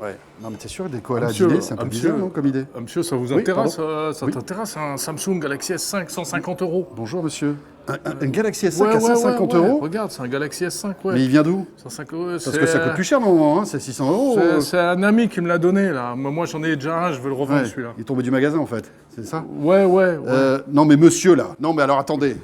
Ouais. Non, mais t'es sûr, des koalas à monsieur, dîner, c'est un peu bizarre, non, comme idée? monsieur, ça vous Oui, intéresse, pardon. ça Oui. t'intéresse un Samsung Galaxy S5 150 euros? Bonjour, monsieur. Un Galaxy S5 à Ouais, 150 ouais. euros? Regarde, c'est un Galaxy S5, ouais. Mais il vient d'où? 105 euros, Parce que ça coûte plus cher, normalement, hein, c'est 600 euros. c'est un ami qui me l'a donné, là. Moi, j'en ai déjà un, je veux le revendre, Ouais, celui-là. il est tombé du magasin, en fait, c'est ça? Ouais. Non, mais monsieur, là. Non, mais alors, attendez.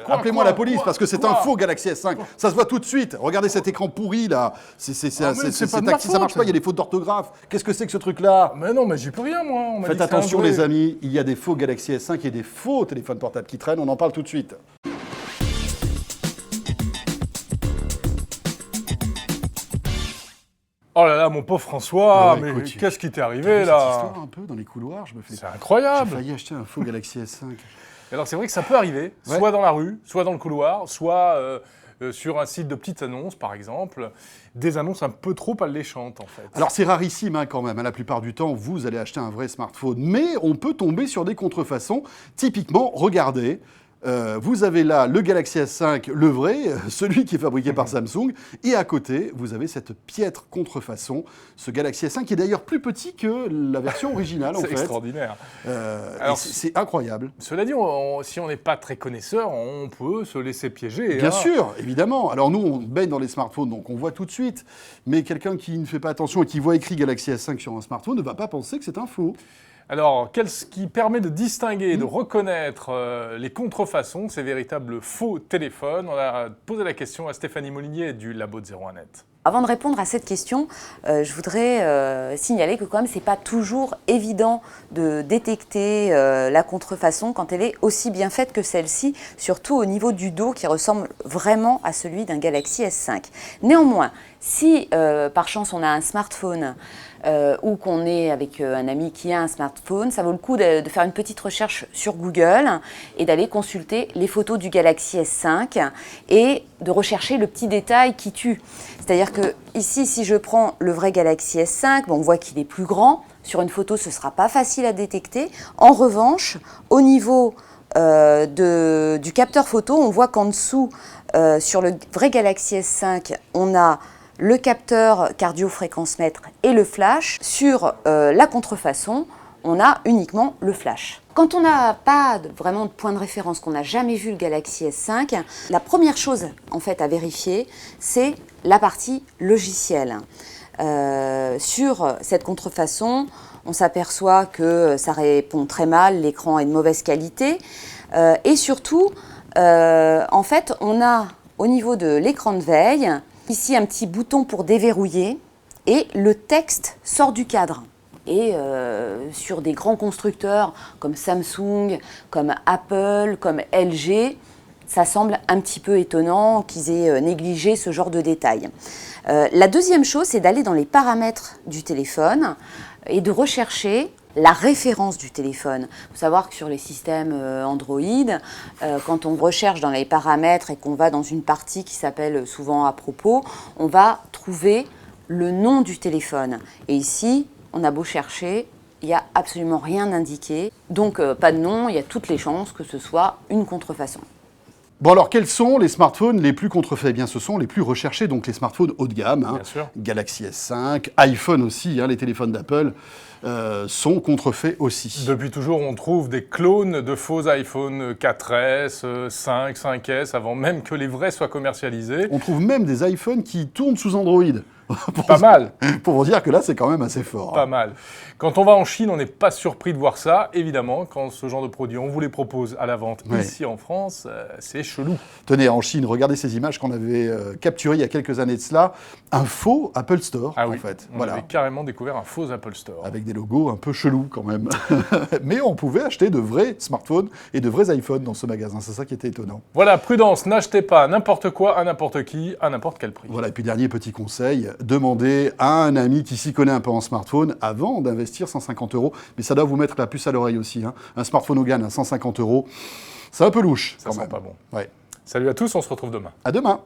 Appelez-moi quoi, la police, quoi, parce que c'est quoi un faux Galaxy S5. Ça se voit tout de suite. Regardez cet écran pourri, là. Ah, mais c'est pas de ma taxi, ça marche faute. pas, il y a des fautes d'orthographe. Qu'est-ce que c'est que ce truc-là? Mais non, mais j'y peux rien, moi. On m'a Faites dit que c'est un attention, vrai. les amis, il y a des faux Galaxy S5 et des faux téléphones portables qui traînent, on en parle tout de suite. Oh là là, mon pauvre François, Ouais, mais écoute, qu'est-ce qui t'est T'as arrivé, vu là? cette histoire un peu dans les couloirs, je me fais... C'est J'ai incroyable. failli acheter un faux Galaxy S5. Alors c'est vrai que ça peut arriver, Ouais. soit dans la rue, soit dans le couloir, soit sur un site de petites annonces, par exemple. Des annonces un peu trop alléchantes, en fait. Alors c'est rarissime hein, quand même, hein. La plupart du temps, vous allez acheter un vrai smartphone, mais on peut tomber sur des contrefaçons. Typiquement, regardez, vous avez là le Galaxy S5, le vrai, celui qui est fabriqué par Samsung, et à côté, vous avez cette piètre contrefaçon, ce Galaxy S5 qui est d'ailleurs plus petit que la version originale en C'est fait. extraordinaire. Alors c'est incroyable. Cela dit, si on n'est pas très connaisseur, on peut se laisser piéger. Bien hein. sûr, évidemment. Alors nous, on baigne dans les smartphones, donc on voit tout de suite. Mais quelqu'un qui ne fait pas attention et qui voit écrit Galaxy S5 sur un smartphone ne va pas penser que c'est un faux. Alors, ce qui permet de distinguer et de reconnaître les contrefaçons, ces véritables faux téléphones? On a posé la question à Stéphanie Molinier du Labo de 01net. Avant de répondre à cette question, je voudrais signaler que quand même, c'est pas toujours évident de détecter la contrefaçon quand elle est aussi bien faite que celle-ci, surtout au niveau du dos qui ressemble vraiment à celui d'un Galaxy S5. Néanmoins, si par chance on a un smartphone ou qu'on est avec un ami qui a un smartphone, ça vaut le coup de faire une petite recherche sur Google et d'aller consulter les photos du Galaxy S5 et de rechercher le petit détail qui tue. C'est-à-dire que ici, si je prends le vrai Galaxy S5, on voit qu'il est plus grand. Sur une photo, ce ne sera pas facile à détecter. En revanche, au niveau du capteur photo, on voit qu'en dessous, sur le vrai Galaxy S5, on a le capteur cardio-fréquence-mètre et le flash. Sur la contrefaçon, on a uniquement le flash. Quand on n'a pas vraiment de point de référence, qu'on n'a jamais vu le Galaxy S5, la première chose en fait à vérifier, c'est la partie logicielle. Sur cette contrefaçon, on s'aperçoit que ça répond très mal, l'écran est de mauvaise qualité, et surtout, en fait, on a au niveau de l'écran de veille, ici un petit bouton pour déverrouiller, et le texte sort du cadre. Et sur des grands constructeurs comme Samsung, comme Apple, comme LG, ça semble un petit peu étonnant qu'ils aient négligé ce genre de détails. La deuxième chose, c'est d'aller dans les paramètres du téléphone et de rechercher la référence du téléphone. Il faut savoir que sur les systèmes Android, quand on recherche dans les paramètres et qu'on va dans une partie qui s'appelle souvent à propos, on va trouver le nom du téléphone. Et ici, on a beau chercher, il n'y a absolument rien indiqué. Donc pas de nom, il y a toutes les chances que ce soit une contrefaçon. Bon alors, quels sont les smartphones les plus contrefaits? Eh bien, ce sont les plus recherchés, donc les smartphones haut de gamme. Hein. Bien sûr. Galaxy S5, iPhone aussi, hein, les téléphones d'Apple sont contrefaits aussi. Depuis toujours, on trouve des clones de faux iPhone 4S, 5, 5S, avant même que les vrais soient commercialisés. On trouve même des iPhones qui tournent sous Android. Pas mal. Pour vous dire que là, c'est quand même assez fort. Pas mal. Quand on va en Chine, on n'est pas surpris de voir ça. Évidemment, quand ce genre de produits, on vous les propose à la vente ici en France, c'est chelou. Tenez, en Chine, regardez ces images qu'on avait capturées il y a quelques années de cela. Un faux Apple Store, Ah oui, en fait. on avait carrément découvert un faux Apple Store. Avec des logos un peu chelous quand même. Mais on pouvait acheter de vrais smartphones et de vrais iPhones dans ce magasin. C'est ça qui était étonnant. Voilà, prudence, n'achetez pas n'importe quoi à n'importe qui, à n'importe quel prix. Voilà, et puis dernier petit conseil, demandez à un ami qui s'y connaît un peu en smartphone avant d'investir 150 €. Mais ça doit vous mettre la puce à l'oreille aussi. Hein. Un smartphone Hogan à 150 €, c'est un peu louche Ça quand sent même. pas bon. Ouais. Salut à tous, on se retrouve demain. À demain.